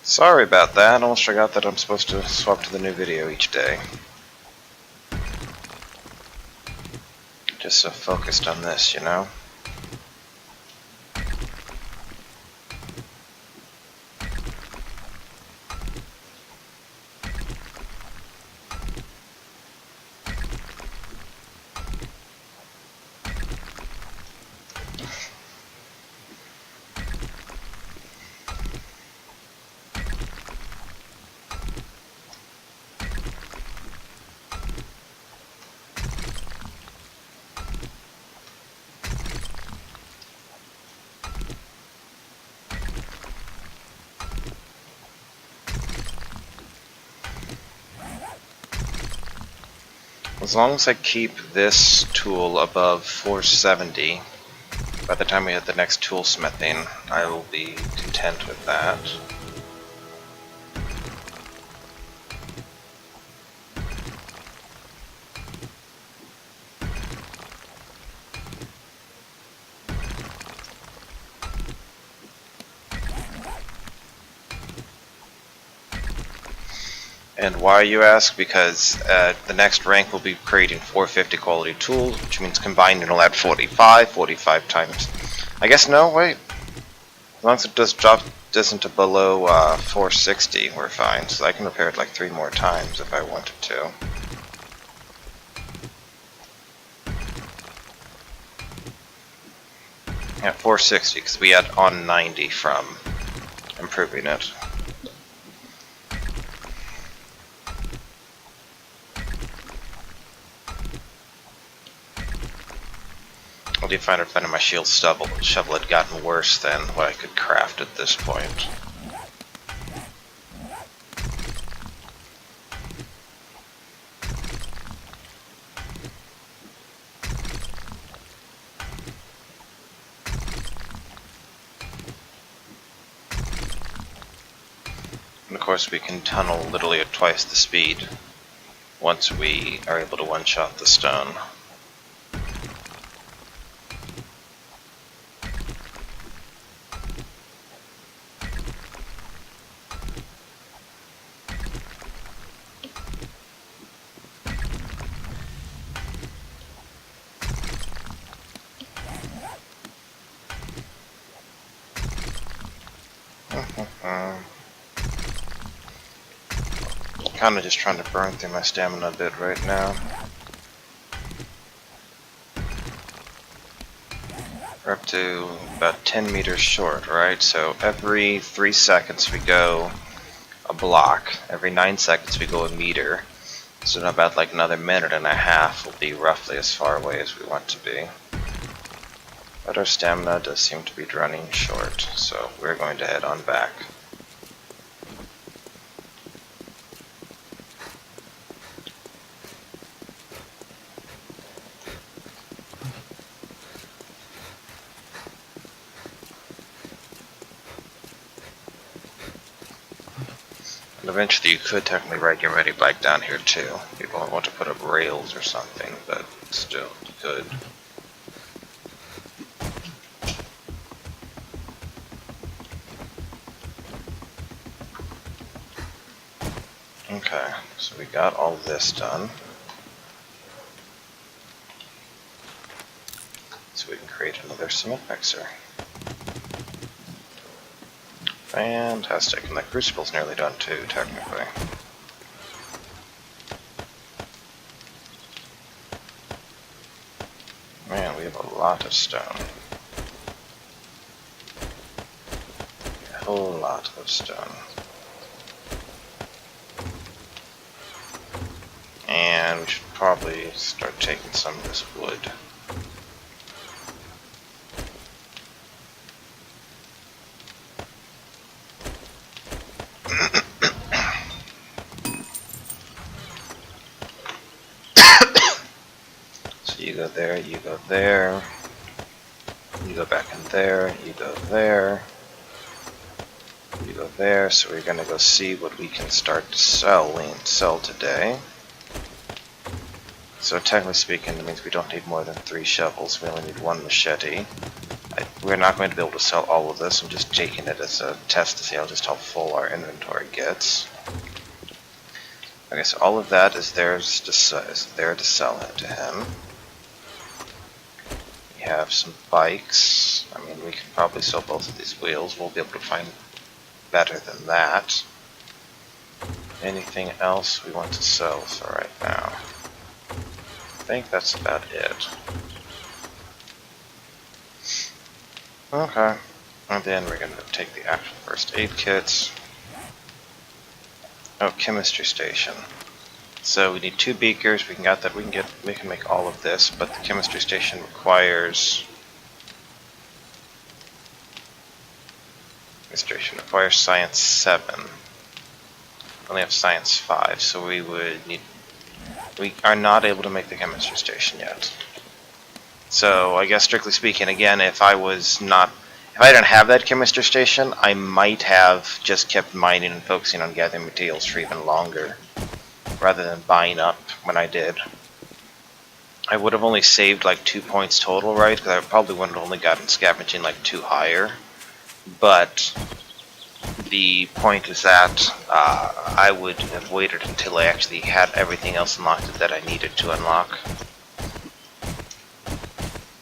Sorry about that, I almost forgot that I'm supposed to swap to the new video each day. Just so focused on this, you know? As long as I keep this tool above 470, by the time we hit the next tool smithing, I will be content with that. And why, you ask? Because the next rank will be creating 450 quality tools, which means combined it'll add 45 times. I guess no, wait. As long as it does drop isn't to below 460, we're fine. So I can repair it like 3 more times if I wanted to. Yeah, 460 because we had on 90 from improving it. I do find my shield shovel had gotten worse than what I could craft at this point. And of course we can tunnel literally at twice the speed once we are able to one-shot the stone. Kinda just trying to burn through my stamina a bit right now. We're up to about 10 meters short, right? So every 3 seconds we go a block. Every 9 seconds we go a meter. So in about like another minute and a half we'll be roughly as far away as we want to be. But our stamina does seem to be running short, so we're going to head on back. Eventually you could technically ride your ready bike down here too. People might want to put up rails or something, but still, you could. Okay, so we got all this done. So we can create another cement mixer. Fantastic, and the crucible's nearly done too, technically. Man, we have a lot of stone. A whole lot of stone. And we should probably start taking some of this wood. You go there, you go there, you go back in there, you go there, you go there, so we're going to go see what we can start to sell today. So technically speaking, that means we don't need more than 3 shovels, we only need 1 machete. We're not going to be able to sell all of this. I'm just taking it as a test to see just how full our inventory gets. Okay, so all of that is there to sell it to him. We have some bikes. I mean, we can probably sell both of these wheels. We'll be able to find better than that. Anything else we want to sell for right now? I think that's about it. Okay. And then we're going to take the actual first aid kits. Oh, chemistry station. So we need 2 beakers. We can make all of this, but the chemistry station requires science 7. We only have science 5, so we are not able to make the chemistry station yet. So I guess strictly speaking, again, if I didn't have that chemistry station, I might have just kept mining and focusing on gathering materials for even longer, rather than buying up when I did. I would have only saved like 2 points total, right? Because I probably would have only gotten scavenging like 2 higher. But the point is that I would have waited until I actually had everything else unlocked that I needed to unlock.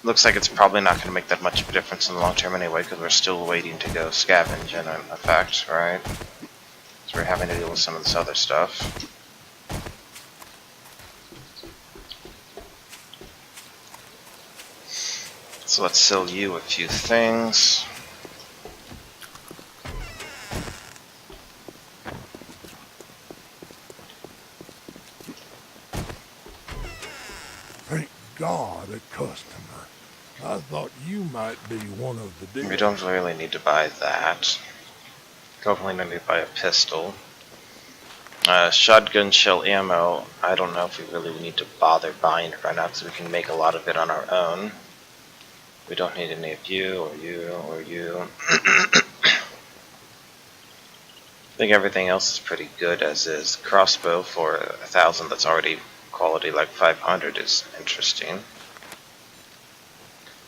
Looks like it's probably not going to make that much of a difference in the long term anyway, because we're still waiting to go scavenge in effect, right? So we're having to deal with some of this other stuff. So let's sell you a few things. Thank God, a customer. I thought you might be one of the dealers. We don't really need to buy that. Definitely don't need to buy a pistol. Shotgun shell ammo, I don't know if we really need to bother buying it right now, because we can make a lot of it on our own. We don't need any of you, or you, or you. I think everything else is pretty good as is. Crossbow for 1,000 that's already quality like 500 is interesting.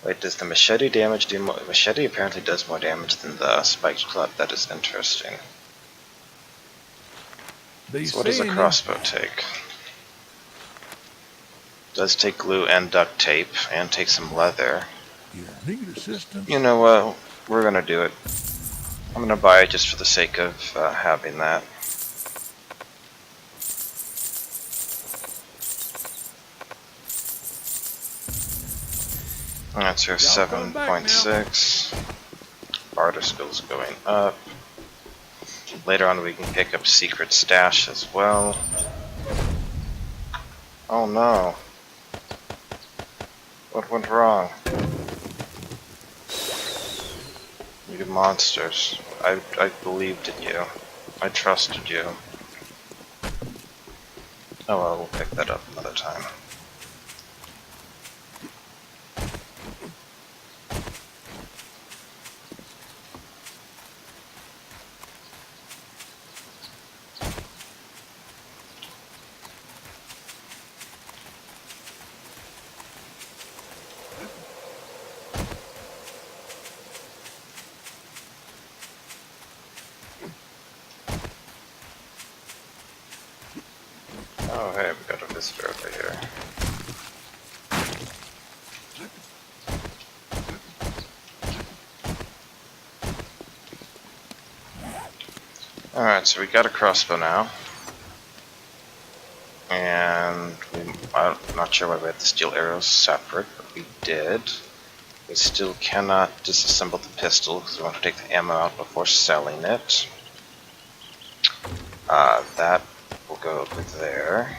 Wait, does the machete damage do more? Machete apparently does more damage than the spiked club. That is interesting. So what does a crossbow take? Does take glue and duct tape, and take some leather. You need assistance? You know what? We're gonna do it. I'm gonna buy it just for the sake of having that. That's your 7.6. Barter skills going up. Later on we can pick up secret stash as well. Oh no. What went wrong? You monsters. I believed in you. I trusted you. Oh well, we'll pick that up another time. Oh hey, we got a visitor over here. Alright, so we got a crossbow now. And I'm not sure why we had the steel arrows separate, but we did. We still cannot disassemble the pistol because we want to take the ammo out before selling it. That will go over there.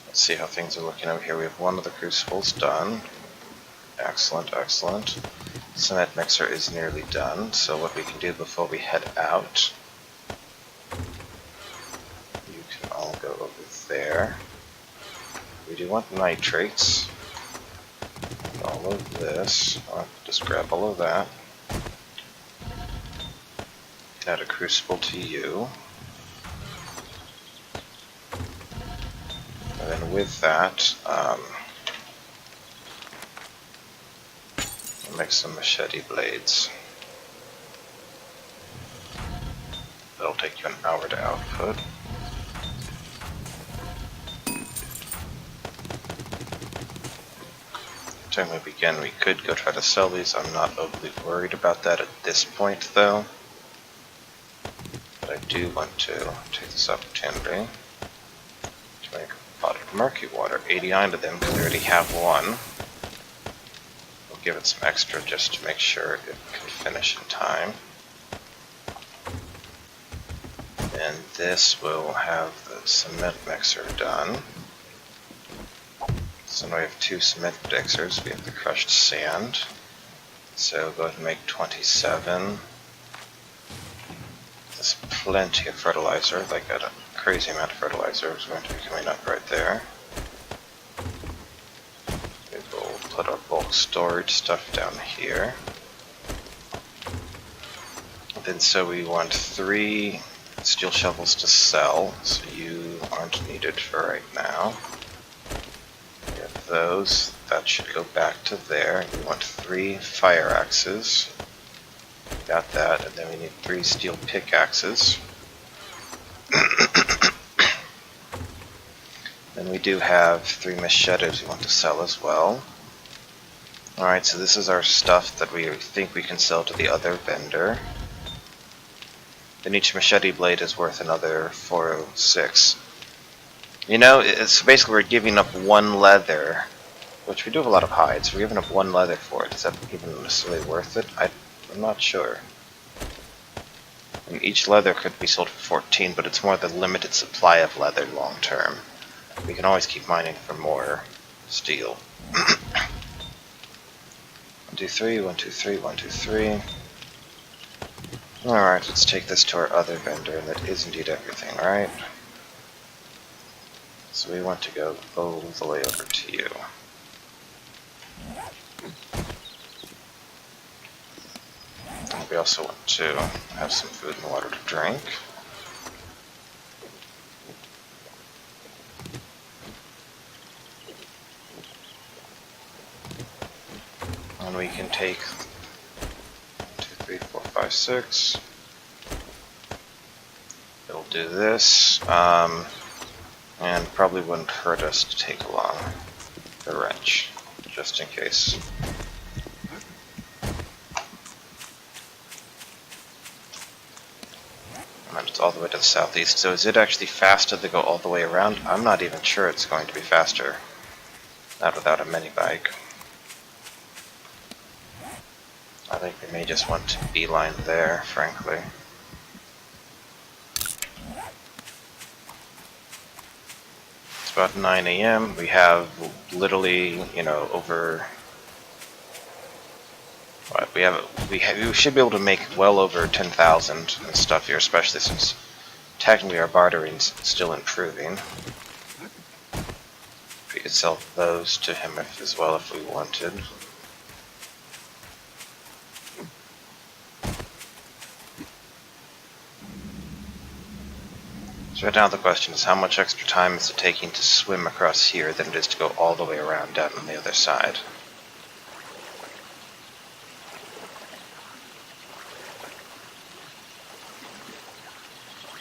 Let's see how things are looking over here. We have one of the crucibles done. Excellent, excellent. Cement mixer is nearly done, so what we can do before we head out, you can all go over there. We do want nitrates. All of this. I'll just grab all of that. Add a crucible to you. And then with that, Make some machete blades. That'll take you an hour to output. Time we begin, we could go try to sell these. I'm not overly worried about that at this point, though. But I do want to take this opportunity to make a pot of murky water. 89 of them, because we already have one. We'll give it some extra just to make sure it can finish in time. And this will have the cement mixer done. So now we have 2 cement mixers. We have the crushed sand. So go ahead and make 27. There's plenty of fertilizer, like a crazy amount of fertilizer is going to be coming up right there. We will put our bulk storage stuff down here. And then so we want 3 steel shovels to sell, so you aren't needed for right now. We have those, that should go back to there. We want 3 fire axes. Got that, and then we need 3 steel pickaxes. Then we do have 3 machetes we want to sell as well. Alright, so this is our stuff that we think we can sell to the other vendor. Then each machete blade is worth another 406. You know, it's basically we're giving up 1 leather, which we do have a lot of hides. We're giving up 1 leather for it. Is that even necessarily worth it? I'm not sure. And each leather could be sold for 14, but it's more the limited supply of leather long term. We can always keep mining for more steel. 1, 2, 3, 1, 2, 3, 1, 2, 3. Alright, let's take this to our other vendor, and that is indeed everything, right? So we want to go all the way over to you. And we also want to have some food and water to drink. And we can take 1, 2, 3, 4, 5, 6. It'll do this, and probably wouldn't hurt us to take along the wrench, just in case. And it's all the way to the southeast, so is it actually faster to go all the way around? I'm not even sure it's going to be faster. Not without a mini bike. I think we may just want to beeline there, frankly. It's about 9 AM. We have literally, you know, over... What, we should be able to make well over 10,000 and stuff here, especially since technically our bartering's still improving. We could sell those to him as well if we wanted. So right now the question is, how much extra time is it taking to swim across here than it is to go all the way around down on the other side?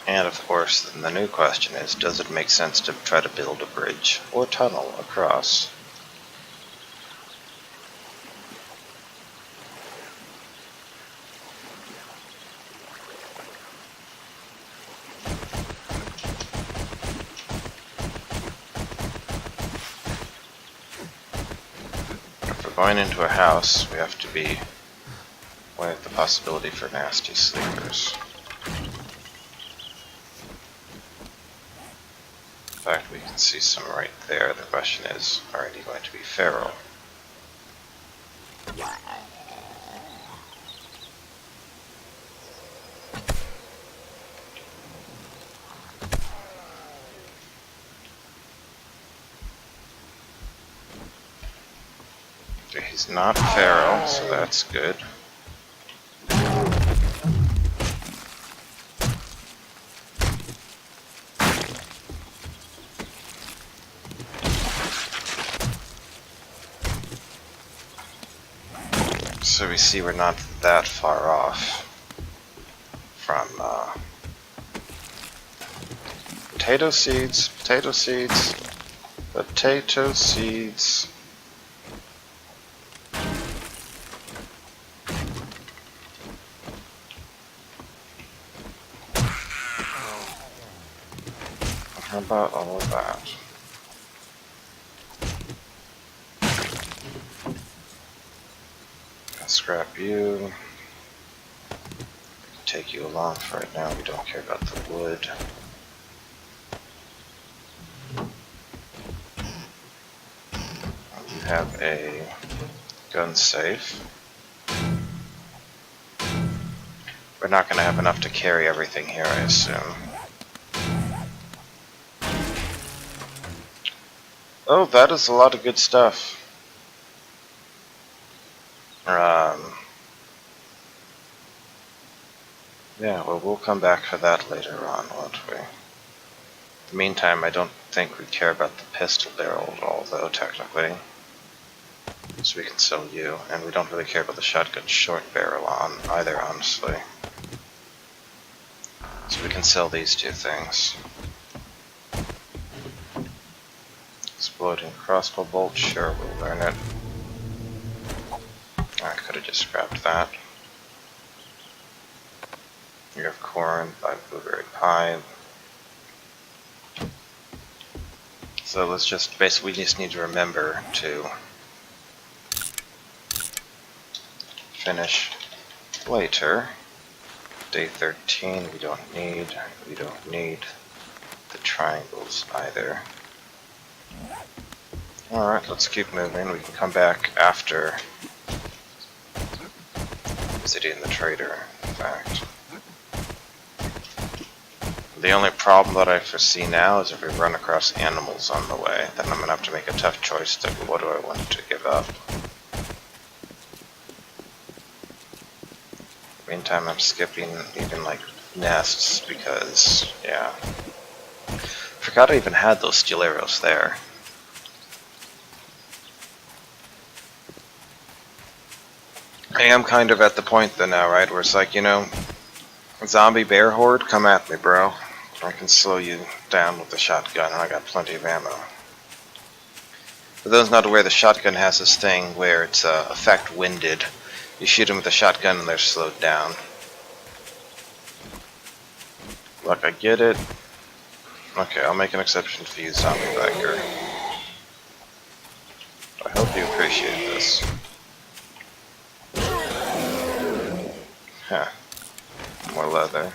And of course, then the new question is, does it make sense to try to build a bridge or tunnel across? If we're going into a house, we have to be aware of the possibility for nasty sleepers. In fact, we can see some right there. The question is, are any going to be feral? Okay, he's not feral, so that's good. So we see we're not that far off from potato seeds, potato seeds, potato seeds. How about all of that? I'll scrap you. Take you along for right now. We don't care about the wood. You have a gun safe. We're not going to have enough to carry everything here, I assume. Oh, that is a lot of good stuff. Yeah, well, we'll come back for that later on, won't we? In the meantime, I don't think we care about the pistol barrel at all, though, technically. So we can sell you, and we don't really care about the shotgun short barrel on either, honestly. So we can sell these two things. Exploding crossbow bolt, sure, we'll learn it. I could have just scrapped that. You have corn, 5 blueberry pie. So let's just, basically we just need to remember to finish later. Day 13 we don't need the triangles either. Alright, let's keep moving. We can come back after visiting the trader, in fact. The only problem that I foresee now is if we run across animals on the way, then I'm going to have to make a tough choice to what do I want to give up. Meantime, I'm skipping even like nests because, yeah. Forgot I even had those steel arrows there. I am kind of at the point though now, right, where it's like, you know, zombie bear horde, come at me, bro. I can slow you down with the shotgun, and I got plenty of ammo. For those not aware, the shotgun has this thing where it's effect winded. You shoot them with the shotgun and they're slowed down. Look, I get it. Okay, I'll make an exception for you, zombie biker. I hope you appreciate this. Huh. More leather.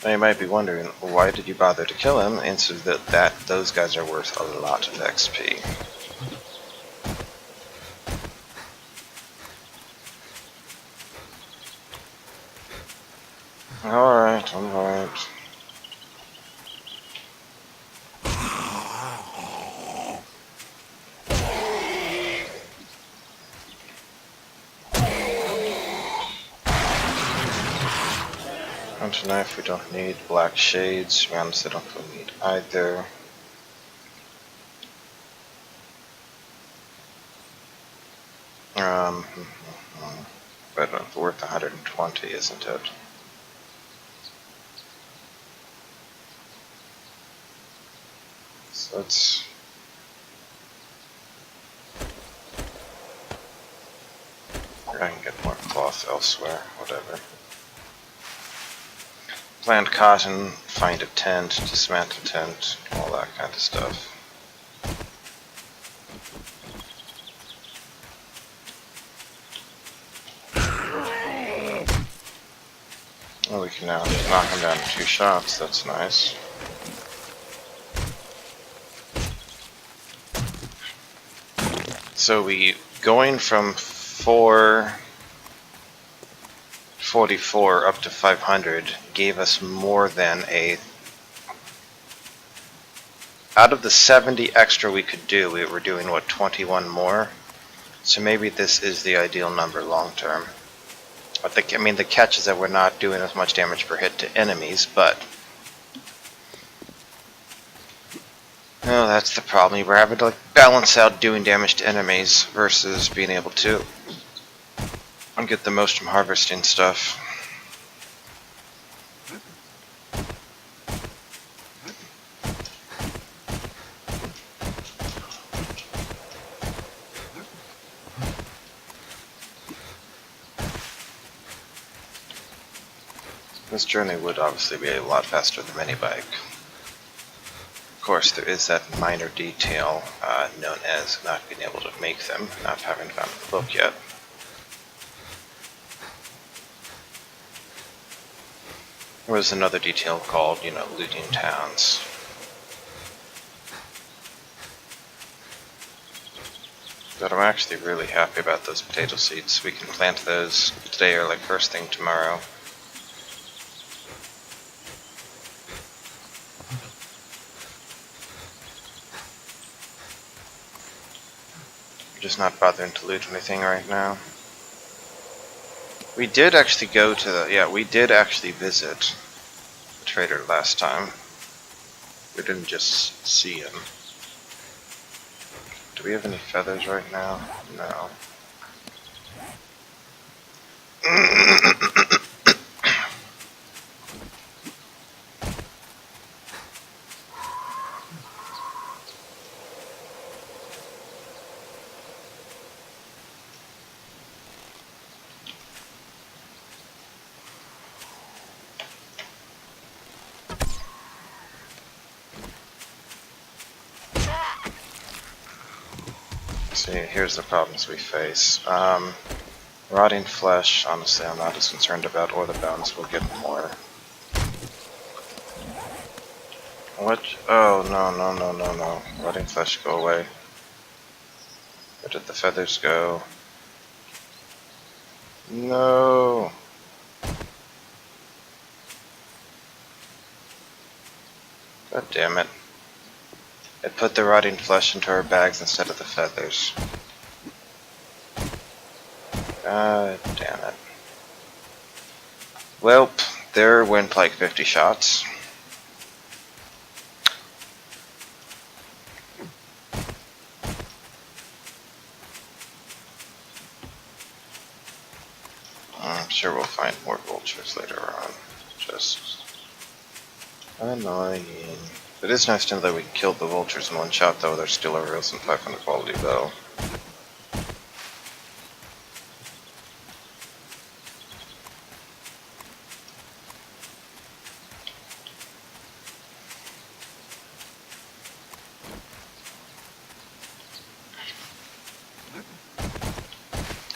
Now you might be wondering, why did you bother to kill him? Answer that those guys are worth a lot of XP. Alright, alright. Hunter knife we don't need, black shades, we honestly don't really need either. But worth 120, isn't it? So let's... I can get more cloth elsewhere, whatever. Plant cotton, find a tent, dismantle tent, all that kind of stuff. Well, we can now knock him down in 2 shots, that's nice. So we, going from 444 up to 500 gave us more than a... Out of the 70 extra we could do, we were doing, what, 21 more? So maybe this is the ideal number long term. But the catch is that we're not doing as much damage per hit to enemies, but No, that's the problem. We're having to like balance out doing damage to enemies versus being able to get the most from harvesting stuff. This journey would obviously be a lot faster than mini bike. Of course, there is that minor detail known as not being able to make them, not having found the book yet. There was another detail called, looting towns. But I'm actually really happy about those potato seeds. We can plant those today or like first thing tomorrow. I'm just not bothering to loot anything right now. We did actually go to we did actually visit the trader last time. We didn't just see him. Do we have any feathers right now? No. See, here's the problems we face. Rotting flesh, honestly, I'm not as concerned about, or the bones will get more. What? Oh, no. Rotting flesh, go away. Where did the feathers go? No! God damn it. It put the rotting flesh into our bags instead of the feathers. God damn it. Well, there went like 50 shots. I'm sure we'll find more vultures later on. Just annoying. It is nice to know that we killed the vultures in one shot, though. They're still a real 500 quality bow.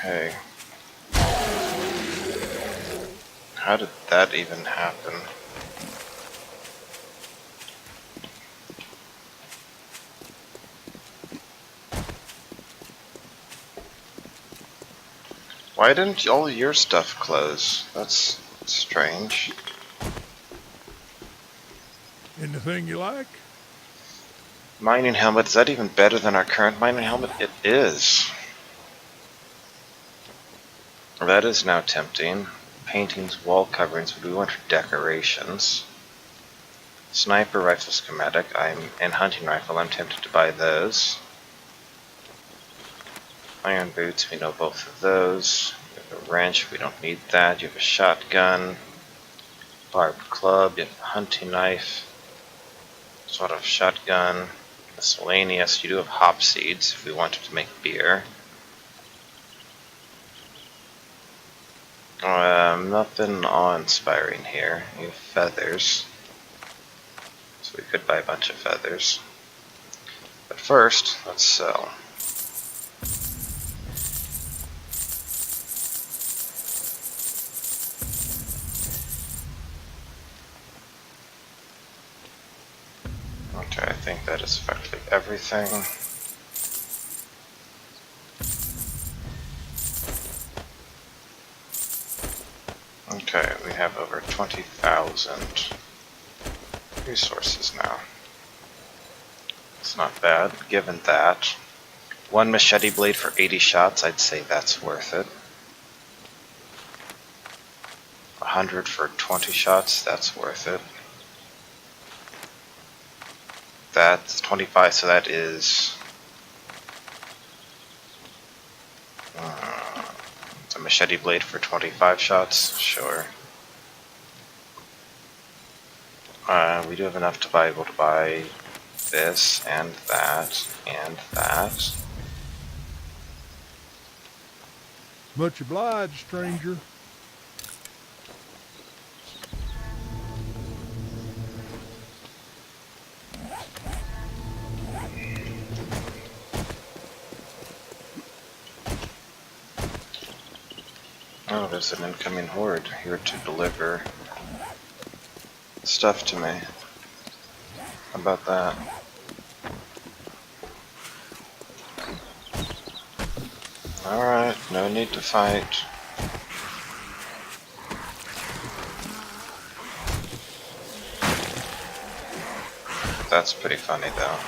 Hey. How did that even happen? Why didn't all your stuff close? That's strange. Anything you like? Mining helmet, is that even better than our current mining helmet? It is. That is now tempting. Paintings, wall coverings, but we went for decorations. Sniper rifle schematic, and hunting rifle, I'm tempted to buy those. Iron boots, we know both of those. You have a wrench, we don't need that. You have a shotgun. Barbed club, you have a hunting knife. Sort of shotgun. Miscellaneous, you do have hop seeds if we wanted to make beer. Nothing awe-inspiring here. You have feathers. So we could buy a bunch of feathers. But first, let's sell. Okay, I think that is effectively everything. Okay, we have over 20,000 resources now. It's not bad, given that. One machete blade for 80 shots, I'd say that's worth it. 100 for 20 shots, that's worth it. that's 25, so that is a machete blade for 25 shots. Sure. We do have enough to be able to buy this and that and that. Much obliged, stranger. Oh, there's an incoming horde here to deliver stuff to me. How about that? Alright, no need to fight. That's pretty funny though.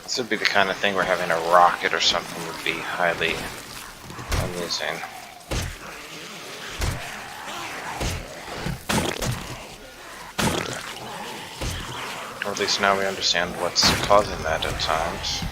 This would be the kind of thing where having a rocket or something would be highly amusing. Or at least now we understand what's causing that at times.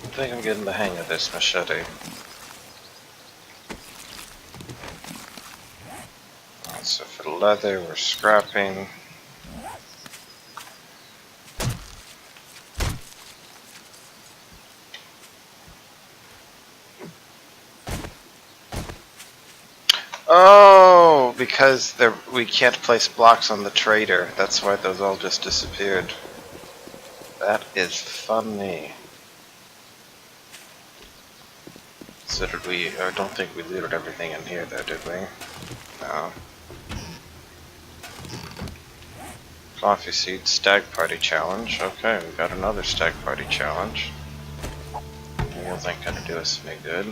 I think I'm getting the hang of this machete. Alright, so for the leather, we're scrapping. Oh, because we can't place blocks on the trader. That's why those all just disappeared. That is funny. So did we, I don't think we looted everything in here though, did we? No. Coffee seed, stag party challenge. Okay, we got another stag party challenge. Heals ain't gonna do us any good.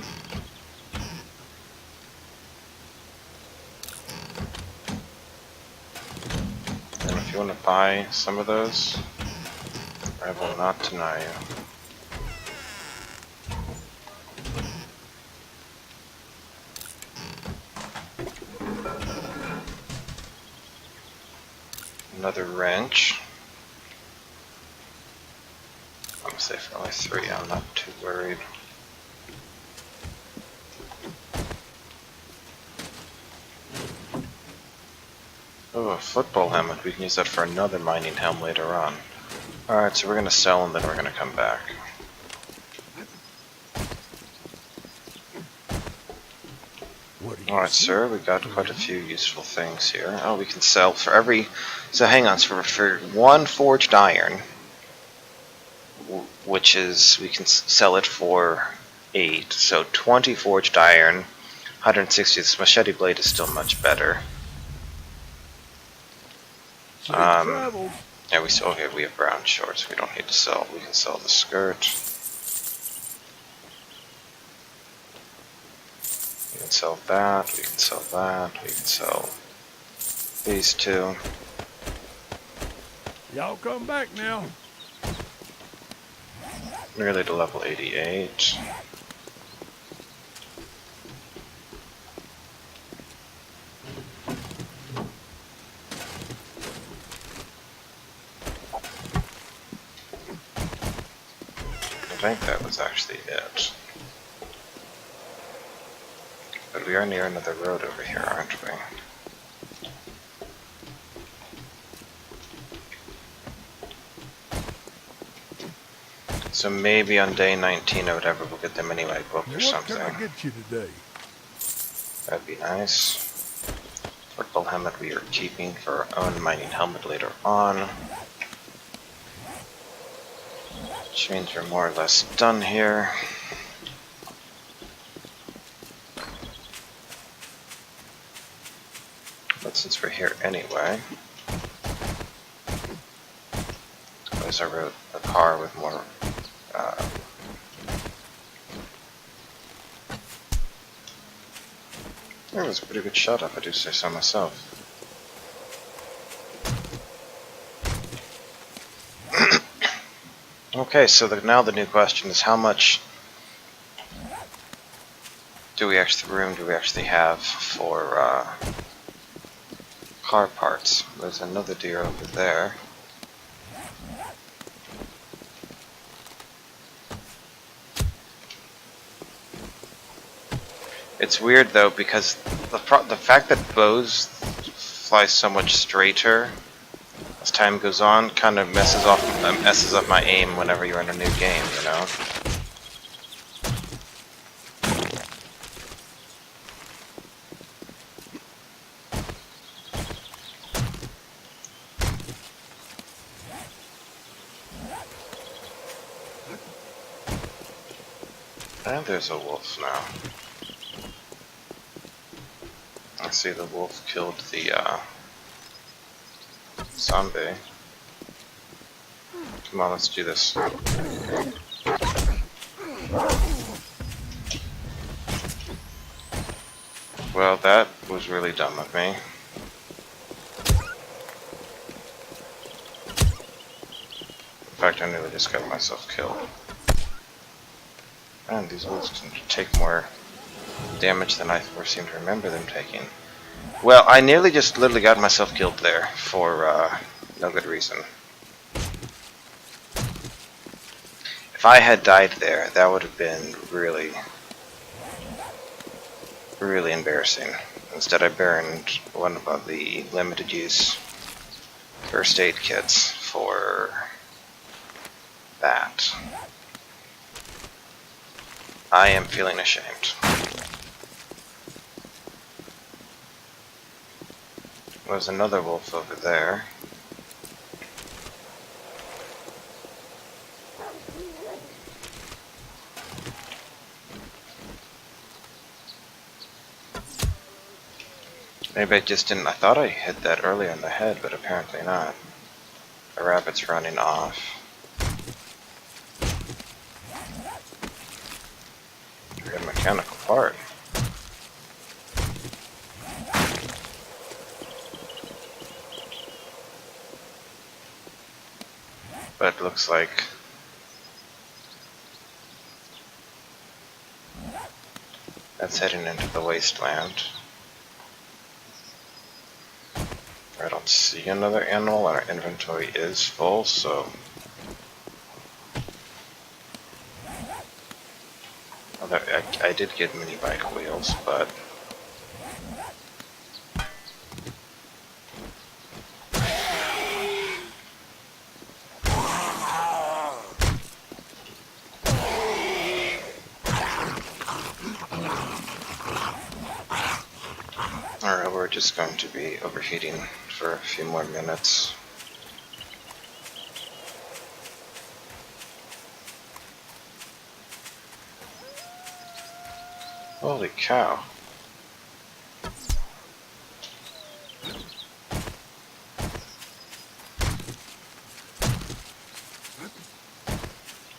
And if you want to buy some of those, I will not deny you. Another wrench. I'm gonna say for only 3, I'm not too worried. Oh, a football helmet. We can use that for another mining helm later on. Alright, so we're gonna sell and then we're gonna come back. Alright, sir, we got quite a few useful things here. Oh, we can sell for every... So hang on, so for 1 forged iron, which is... we can sell it for 8. So 20 forged iron, 160. This machete blade is still much better. Yeah, okay, we have brown shorts. We don't need to sell. We can sell the skirt. We can sell that. We can sell that. We can sell these two. Y'all come back now. Nearly to level 88. think that was actually it. But we are near another road over here, aren't we? So maybe on day 19 or whatever we'll get the mini-mag book or What something. can I get you today? That'd be nice. Purple helmet we are keeping for our own mining helmet later on. Chains are more or less done here. But since we're here anyway, there's a car with more it was a pretty good shot up, I do say so myself. Okay, so now the new question is how much room do we actually have for car parts? There's another deer over there. It's weird though because the fact that bows fly so much straighter as time goes on kind of messes up my aim whenever you're in a new game, you know. And there's a wolf now. I see the wolf killed the zombie. Come on, let's do this. Well, that was really dumb of me. In fact, I nearly just got myself killed. And these wolves can take more damage than I seem to remember them taking. Well, I nearly just literally got myself killed there for no good reason. If I had died there, that would have been really, really embarrassing. Instead, I burned one of the limited use first aid kits for that. I am feeling ashamed. There's another wolf over there. Maybe I just didn't. I thought I hit that earlier in the head, but apparently not. The rabbit's running off. A mechanical part. But it looks like that's heading into the wasteland. I don't see another animal, and our inventory is full, so I did get mini bike wheels, but alright, we're just going to be overheating for a few more minutes. Holy cow.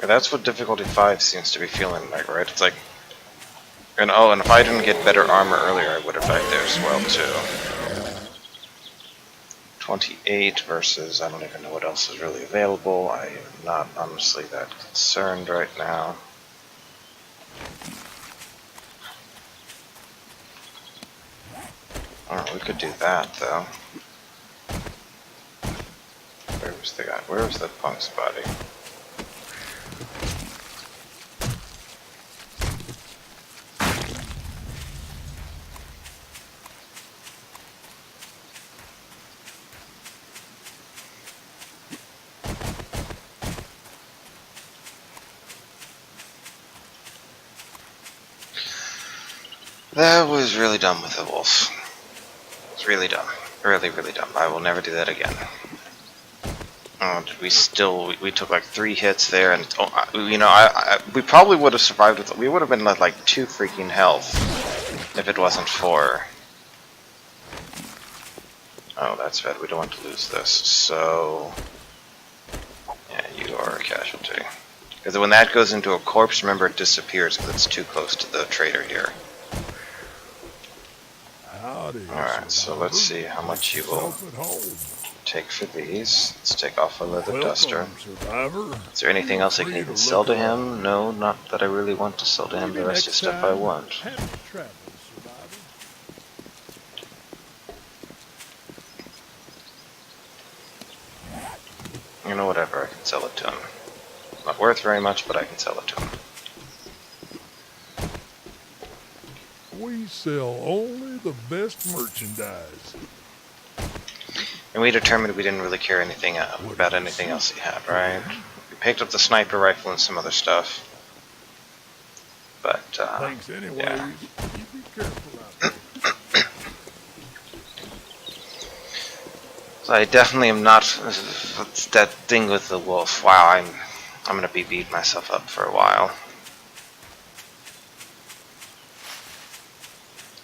Yeah, that's what difficulty 5 seems to be feeling like, right? It's like, and oh, and if I didn't get better armor earlier, I would have died there as well, too. 28 versus, I don't even know what else is really available. I am not honestly that concerned right now. Oh, we could do that, though. Where was the guy? Where was the punk's body? That was really dumb with the wolf. It's really dumb. Really, really dumb. I will never do that again. Oh, did we still... We took like 3 hits there, and... Oh, you know, we probably would have survived with... We would have been at like 2 freaking health if it wasn't for... Oh, that's bad. We don't want to lose this. So... Yeah, you are a casualty. Because when that goes into a corpse, remember it disappears because it's too close to the trader here. Howdy, Alright, so let's see how much you will take for these. Let's take off a leather duster. Survivor. Is there anything else I can even sell to him? No, not that I really want to sell to him. The rest is stuff I want. Happy travels, Survivor. You know, whatever, I can sell it to him. It's not worth very much, but I can sell it to him. We sell only the best merchandise. And we determined we didn't really care anything about anything else he had, right? We picked up the sniper rifle and some other stuff. But, Thanks anyways. yeah. You be careful out there. So I definitely am not... That thing with the wolf, wow, I'm gonna be beating myself up for a while.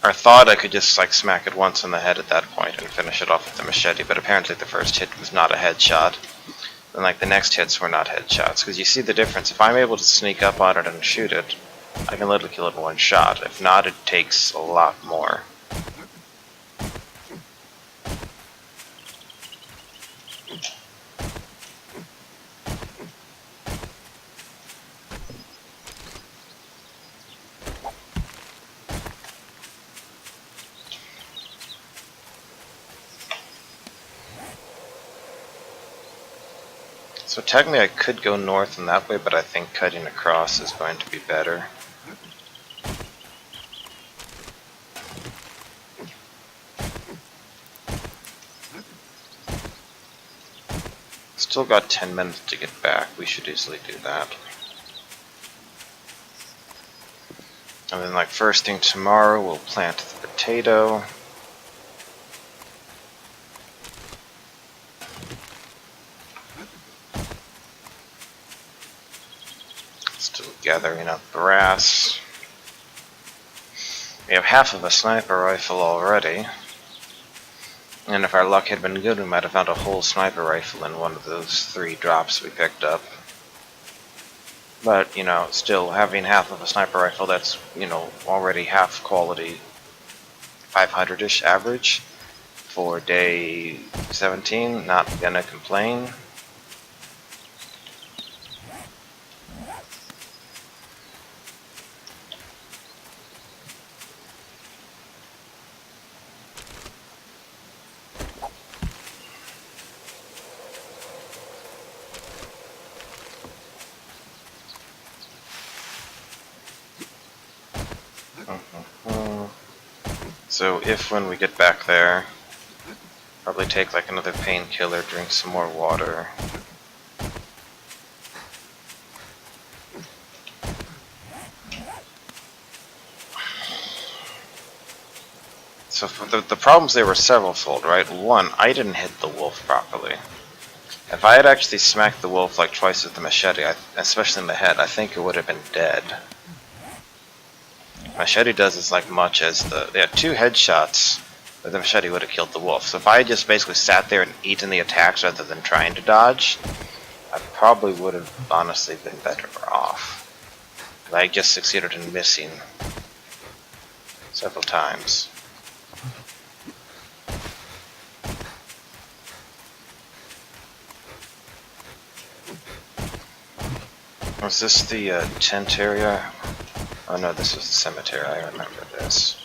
I thought I could just like smack it once in the head at that point and finish it off with the machete, but apparently the first hit was not a headshot. And like the next hits were not headshots, because you see the difference. If I'm able to sneak up on it and shoot it, I can literally kill it in one shot. If not, it takes a lot more. So technically I could go north in that way, but I think cutting across is going to be better. Still got 10 minutes to get back. We should easily do that. And then like first thing tomorrow we'll plant the potato. Still gathering up grass. We have half of a sniper rifle already. And if our luck had been good, we might have found a whole sniper rifle in one of those 3 drops we picked up. But, you know, still having half of a sniper rifle that's, you know, already half quality, 500-ish average for day 17, not gonna complain. So if when we get back there, probably take like another painkiller, drink some more water. So for the problems there were several-fold, right? One, I didn't hit the wolf properly. If I had actually smacked the wolf like twice with the machete, especially in the head, I think it would have been dead. Machete does as like much as the... Yeah, 2 headshots, but the machete would have killed the wolf. So if I had just basically sat there and eaten the attacks rather than trying to dodge, I probably would have honestly been better off. But I just succeeded in missing several times. Was this the tent area? Oh no, this was the cemetery, I remember this.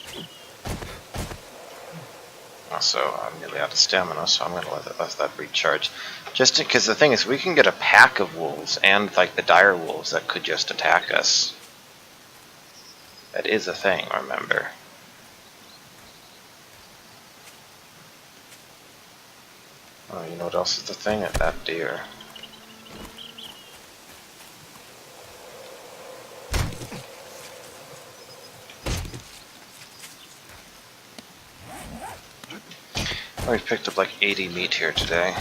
Also, I'm nearly out of stamina, so I'm going to let that recharge. Just because the thing is, we can get a pack of wolves, and like the dire wolves that could just attack us. That is a thing, remember. Oh, you know what else is the thing? That deer. We've picked up like 80 meat here today.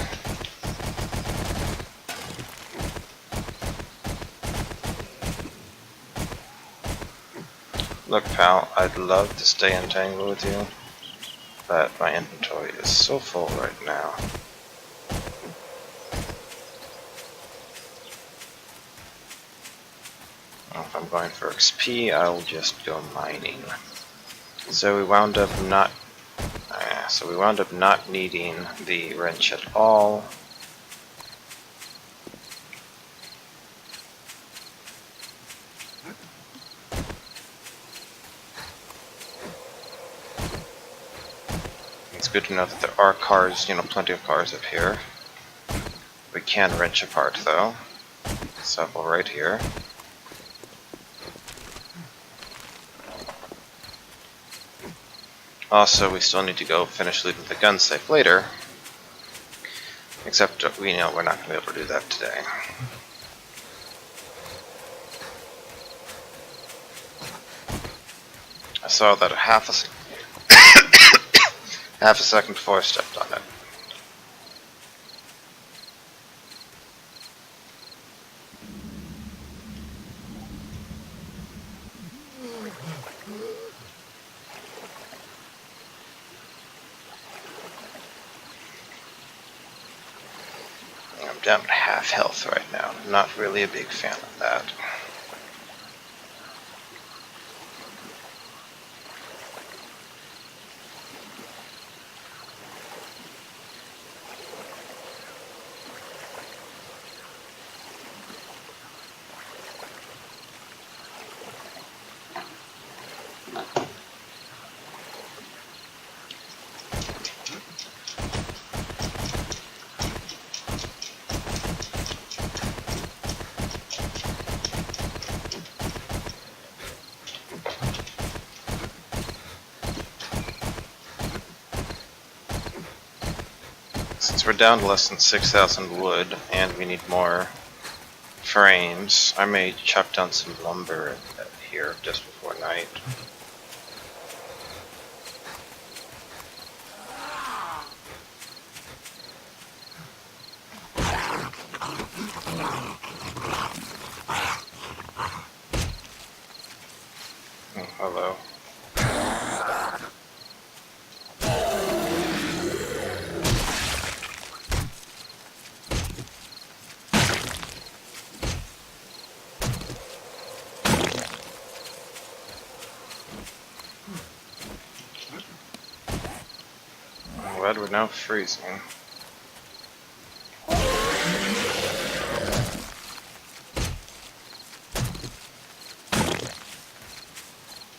Look, pal, I'd love to stay entangled with you, but my inventory is so full right now. If I'm going for XP, I'll just go mining. So we wound up not needing the wrench at all. It's good to know that there are cars, plenty of cars up here. We can wrench apart though. Several right here. Also, we still need to go finish looting the gun safe later. Except we know we're not going to be able to do that today. I saw that half a second before I stepped on it. I'm down to half health right now. Not really a big fan of that. Since we're down to less than 6,000 wood, and we need more frames, I may chop down some lumber here just before night. Oh, hello. Glad we're now freezing.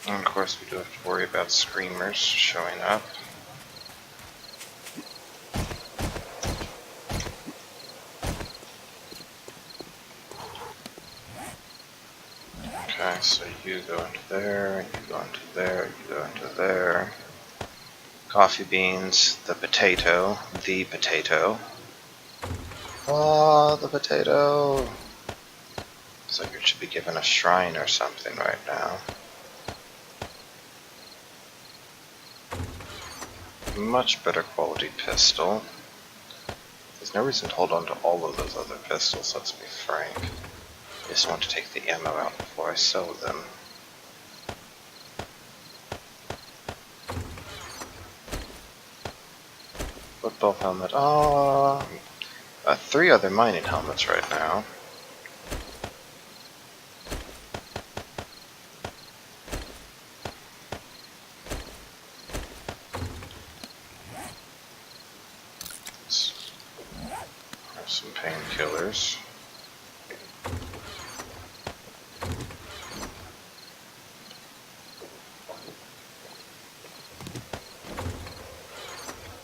And of course we do have to worry about screamers showing up. Okay, so you go into there, you go into there, you go into there. Coffee beans, the potato. Oh, the potato! It's like it should be given a shrine or something right now. Much better quality pistol. There's no reason to hold on to all of those other pistols, let's be frank. I just want to take the ammo out before I sell them. Football helmet. Oh, 3 other mining helmets right now. Have some painkillers.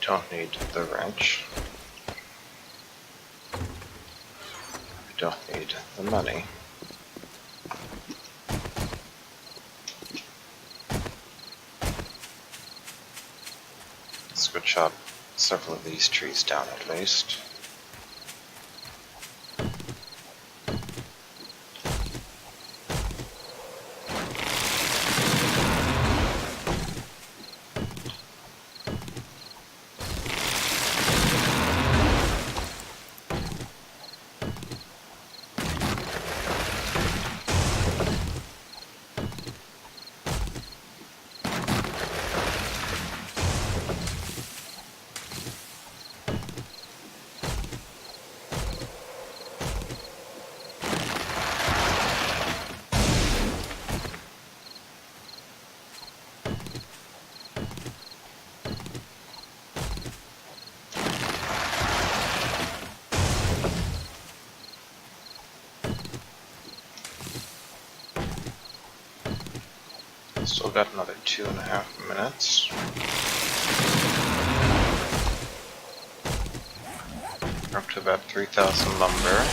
Don't need the wrench. Don't need the money. Let's go chop several of these trees down at least. still got another 2.5 minutes. We're up to about 3,000 lumber.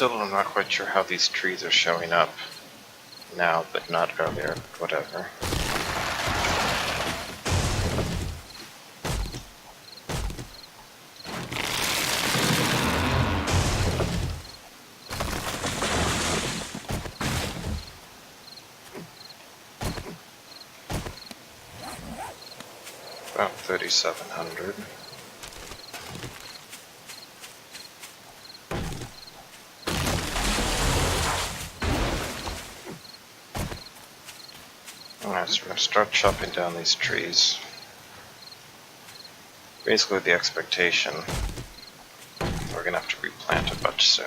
I'm not quite sure how these trees are showing up now, but not earlier, whatever. About 3,700. Alright, so we're going to start chopping down these trees. Basically the expectation, we're going to have to replant a bunch soon.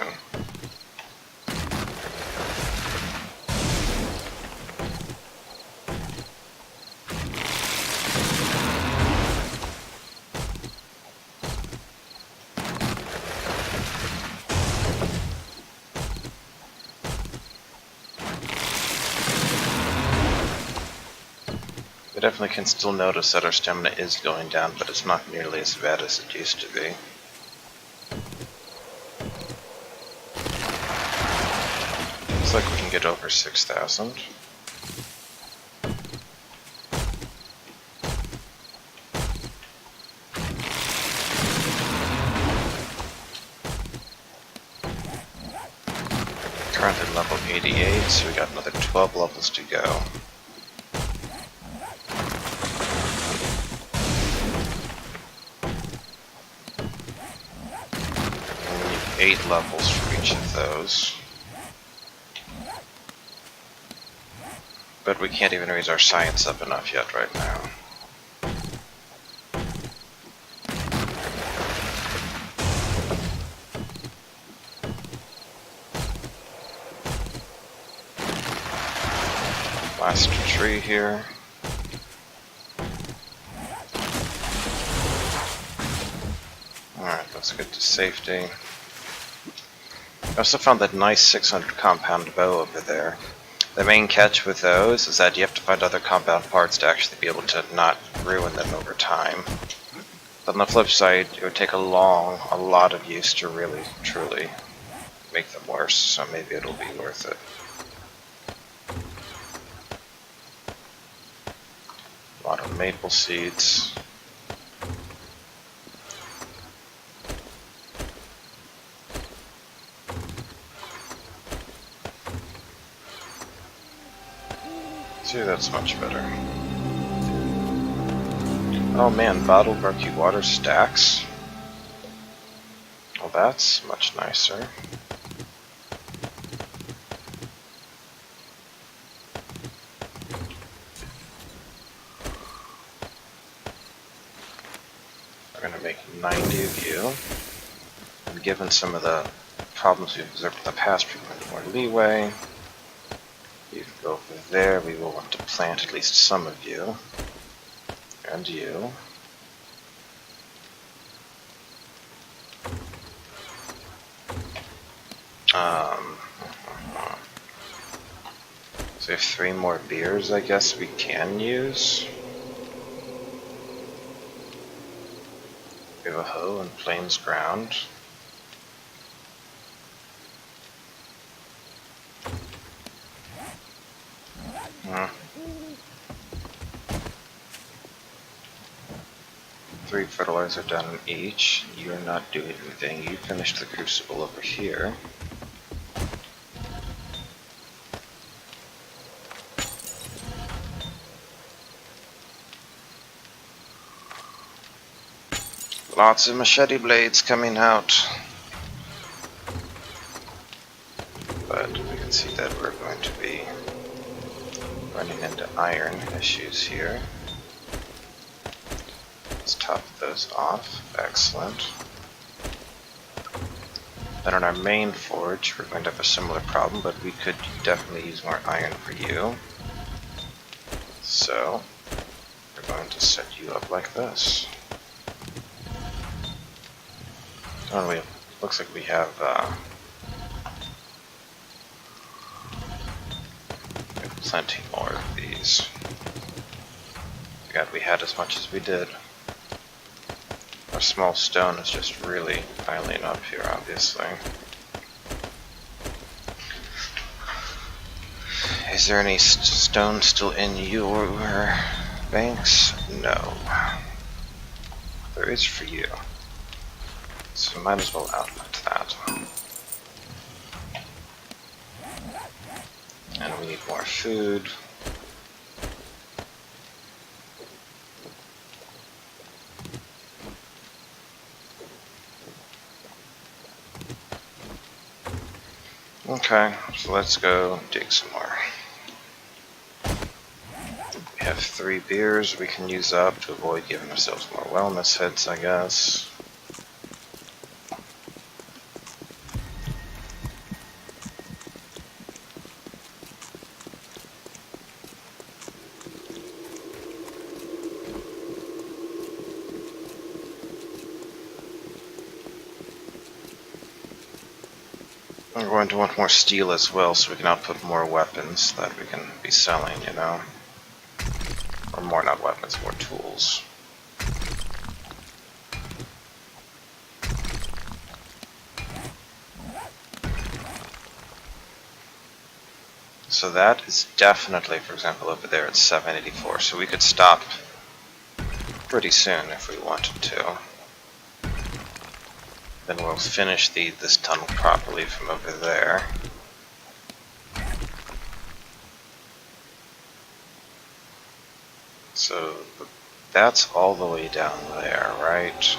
We definitely can still notice that our stamina is going down, but it's not nearly as bad as it used to be. Looks like we can get over 6,000. Currently level 88, so we got another 12 levels to go. And we need 8 levels for each of those. But we can't even raise our science up enough yet right now. Last tree here. Alright, let's get to safety. I also found that nice 600 compound bow over there. The main catch with those is that you have to find other compound parts to actually be able to not ruin them over time. But on the flip side, it would take a lot of use to really, truly make them worse, so maybe it'll be worth it. A lot of maple seeds. See, that's much better. Oh man, bottled murky water stacks. Well, that's much nicer. We're going to make 90 of you. And given some of the problems we've observed in the past, we want more leeway. You can go over there. We will want to plant at least some of you. And you. So we have 3 more beers, I guess, we can use. We have a hoe and plains ground. Three fertilizer done each. You're not doing anything. You finished the crucible over here. Lots of machete blades coming out. But we can see that we're going to be running into iron issues here. Let's top those off. Excellent. Then on our main forge, we're going to have a similar problem, but we could definitely use more iron for you. So, we're going to set you up like this. Oh, looks like we have plenty more of these. God, we had as much as we did. Our small stone is just really piling up here, obviously. Is there any stone still in your banks? No. There is for you. So might as well output that. And we need more food. Okay, so let's go dig some more. We have 3 beers we can use up to avoid giving ourselves more wellness hits, I guess. We're going to want more steel as well, so we can output more weapons that we can be selling, you know? Or more, not weapons, more tools. So that is definitely, for example, over there at 784, so we could stop pretty soon if we wanted to. Then we'll finish this tunnel properly from over there. So that's all the way down there, right?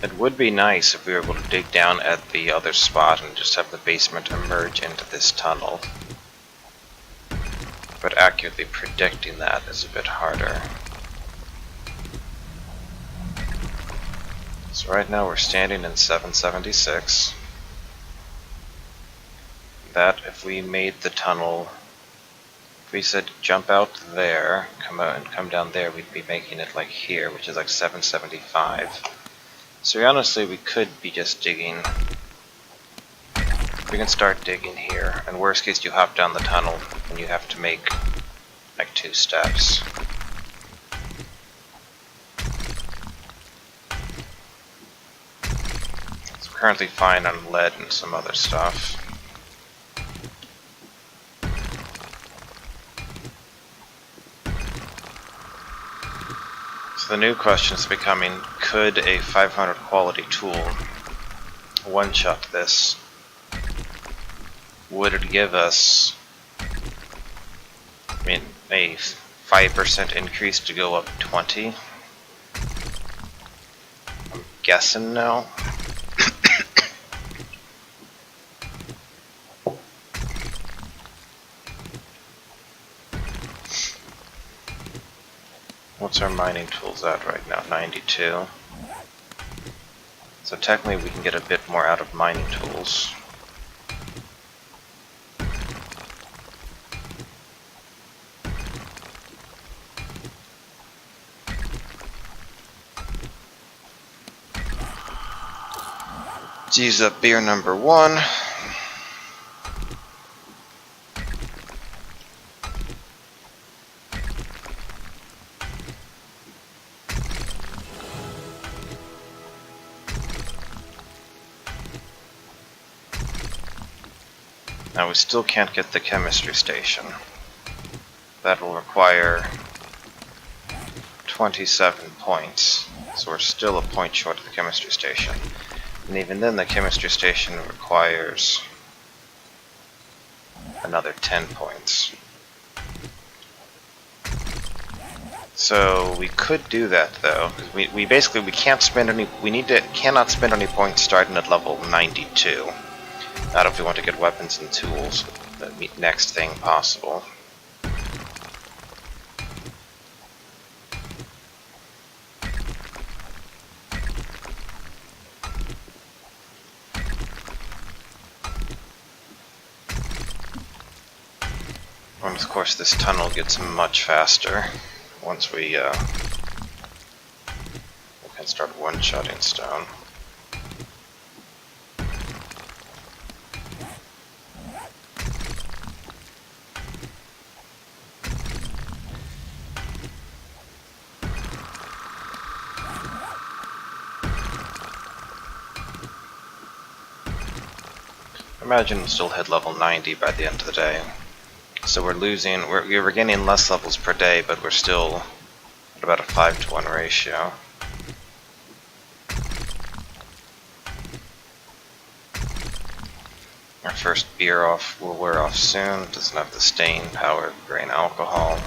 It would be nice if we were able to dig down at the other spot and just have the basement emerge into this tunnel. But accurately predicting that is a bit harder. So right now we're standing in 776. That if we made the tunnel, if we said jump out there, come out and come down there, we'd be making it like here, which is like 775. So honestly, we could be just digging. We can start digging here, and worst case you hop down the tunnel and you have to make like 2 steps. So we're currently fine on lead and some other stuff. So the new question is becoming, could a 500 quality tool one-shot this? Would it give us, I mean, a 5% increase to go up 20? I'm guessing no. What's our mining tools at right now? 92. So technically we can get a bit more out of mining tools. Let's use up beer number 1. Now we still can't get the chemistry station. That will require 27 points. So we're still a point short of the chemistry station. And even then, the chemistry station requires another 10 points. So we could do that though. We basically can't spend any. Cannot spend any points starting at level 92. Not if we want to get weapons and tools. The next thing possible. And of course, this tunnel gets much faster once we can start one-shotting stone. Imagine we'll still hit level 90 by the end of the day. So we're gaining less levels per day, but we're still at about a 5-to-1 ratio. Our first beer will wear off soon. Doesn't have the stain power of grain alcohol.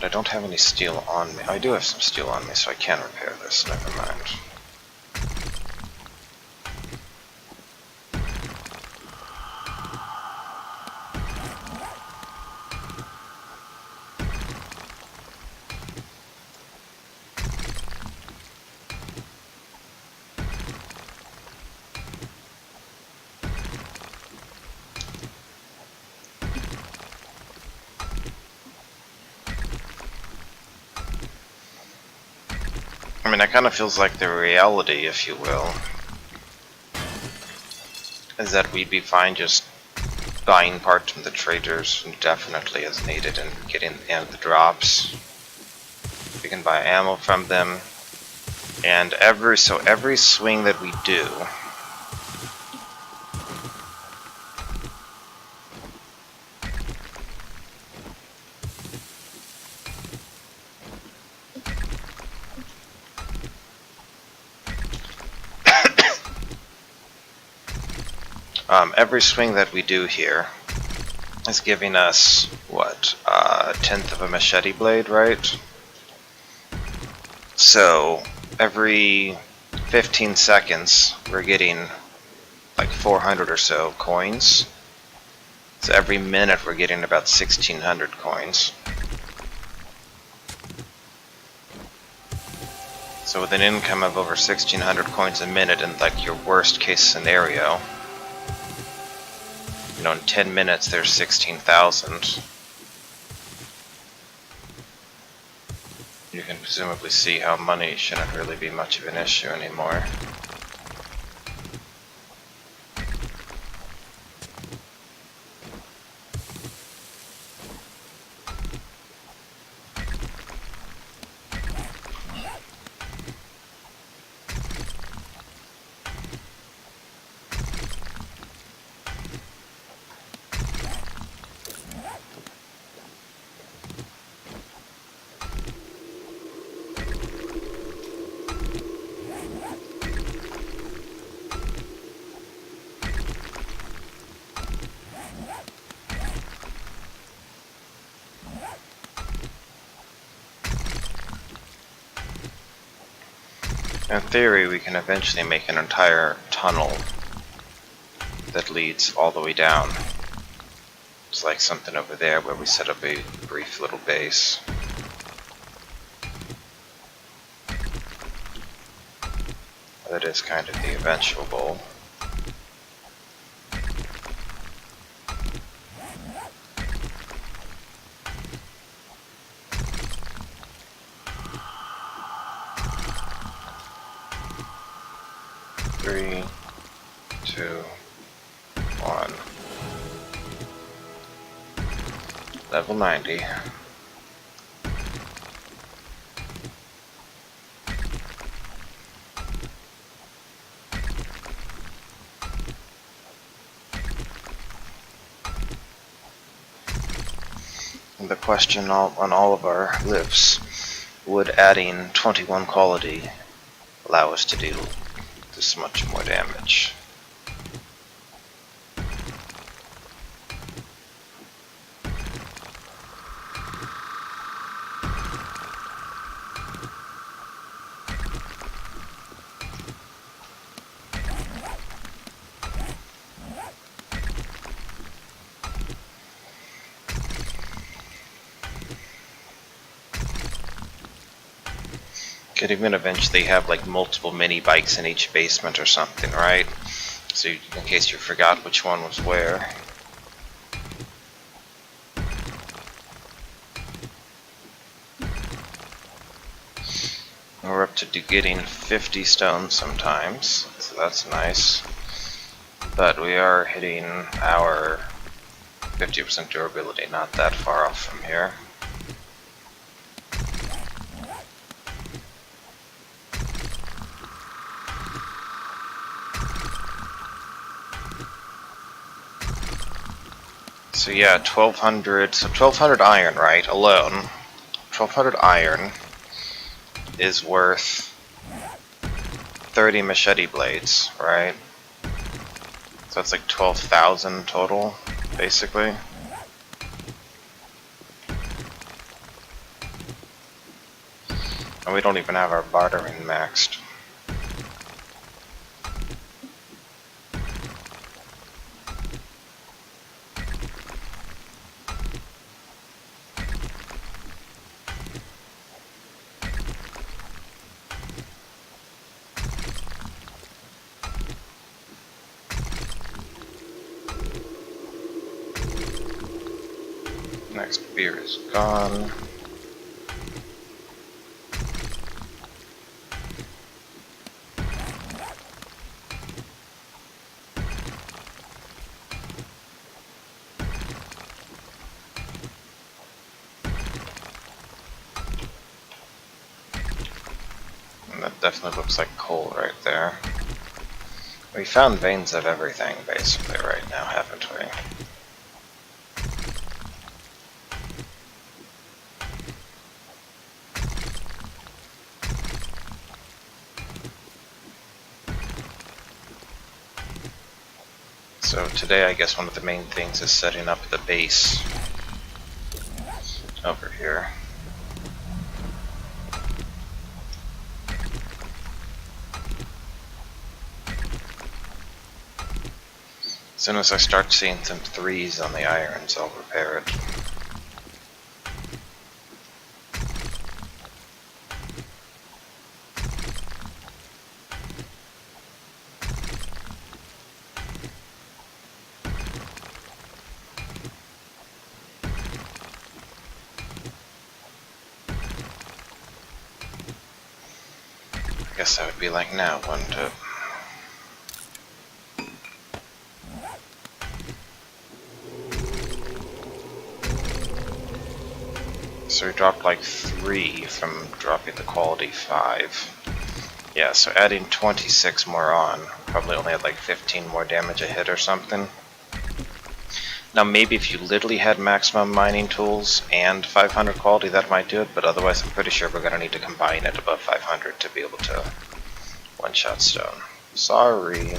I don't have any steel on me. I do have some steel on me, so I can repair this. Never mind. I mean, it kind of feels like the reality, if you will, is that we'd be fine just buying parts from the traders indefinitely as needed and getting the drops. We can buy ammo from them, and every swing that we do, here is giving us, what, a 1/10 of a machete blade, right? So, every 15 seconds, we're getting like 400 or so coins. So every minute we're getting about 1,600 coins. So with an income of over 1,600 coins a minute in like your worst case scenario, you know, in 10 minutes there's 16,000. You can presumably see how money shouldn't really be much of an issue anymore. In theory, we can eventually make an entire tunnel that leads all the way down. It's like something over there where we set up a brief little base. That is kind of the eventual goal. Three, 2, 1. Level 90. the question on all of our lips, would adding 21 quality allow us to do this much more damage? Could even eventually have like multiple mini bikes in each basement or something, right? So in case you forgot which one was where. We're up to getting 50 stones sometimes, so that's nice. But we are hitting our 50% durability, not that far off from here. So yeah, 1200, so 1200 iron, right, alone. 1200 iron is worth 30 machete blades, right? So that's like 12,000 total, basically. And we don't even have our bartering maxed. Next beer is gone. And that definitely looks like coal right there. We found veins of everything basically right now, haven't we? So today I guess one of the main things is setting up the base over here. As soon as I start seeing some 3s on the irons, I'll repair it. I guess that would be like now, wouldn't it? So we dropped like 3 from dropping the quality 5. Yeah, so adding 26 more on, probably only had like 15 more damage a hit or something. Now maybe if you literally had maximum mining tools and 500 quality, that might do it, but otherwise I'm pretty sure we're going to need to combine it above 500 to be able to one-shot stone. Sorry.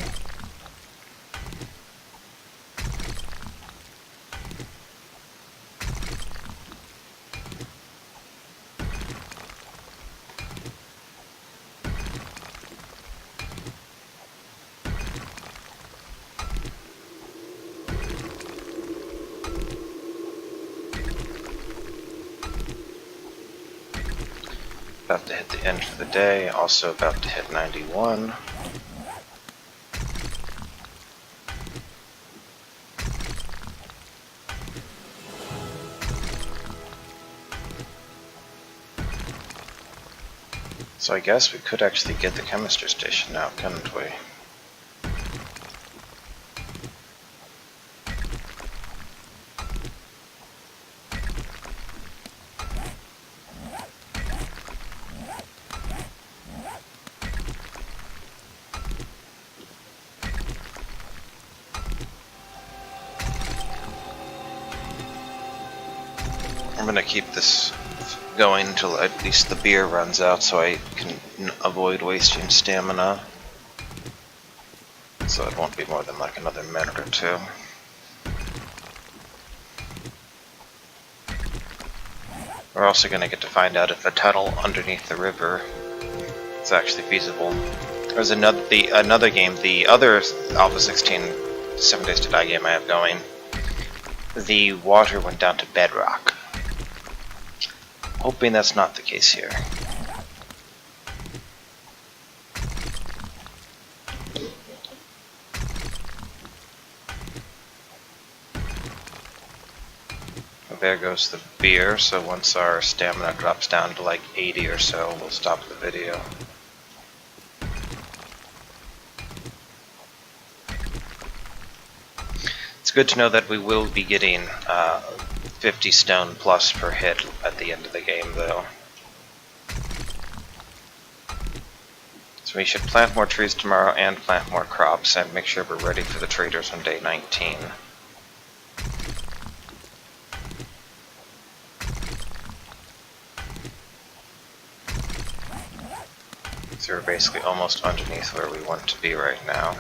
About to hit the end for the day, also about to hit 91. So I guess we could actually get the chemistry station now, couldn't we? I'm gonna keep this going until at least the beer runs out so I can avoid wasting stamina. So it won't be more than like another minute or two. We're also gonna get to find out if a tunnel underneath the river is actually feasible. There's another game, the other Alpha 16 7 Days to Die game I have going. The water went down to bedrock. Hoping that's not the case here. There goes the beer, so once our stamina drops down to like 80 or so, we'll stop the video. It's good to know that we will be getting 50 stone plus per hit at the end of the game, though. So we should plant more trees tomorrow and plant more crops and make sure we're ready for the traders on day 19. So we're basically almost underneath where we want to be right now.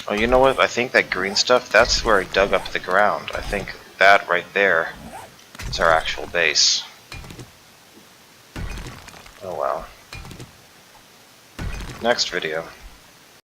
Oh, you know what? I think that green stuff, that's where I dug up the ground. I think that right there is our actual base. Oh well. Next video.